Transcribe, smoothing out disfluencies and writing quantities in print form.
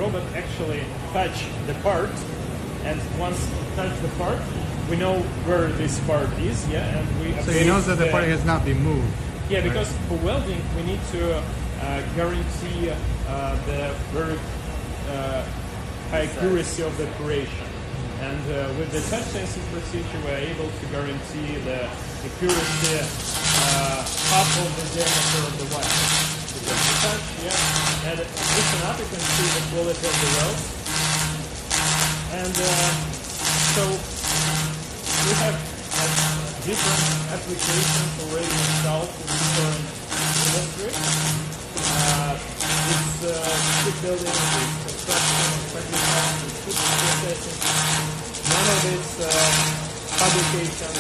robot actually touch the part, and once it touch the part, we know where this part is, yeah, and we. So he knows that the part has not been moved. Yeah, because for welding we need to guarantee the very high accuracy of the operation. And with the touch sensing procedure, we're able to guarantee the accuracy half of the diameter of the wire. Because the touch, yeah, and listen up, you can see the quality of the weld. And so we have different applications already installed in different industries. It's shipbuilding, it's construction, it's manufacturing, it's food processing. None of it's fabrication.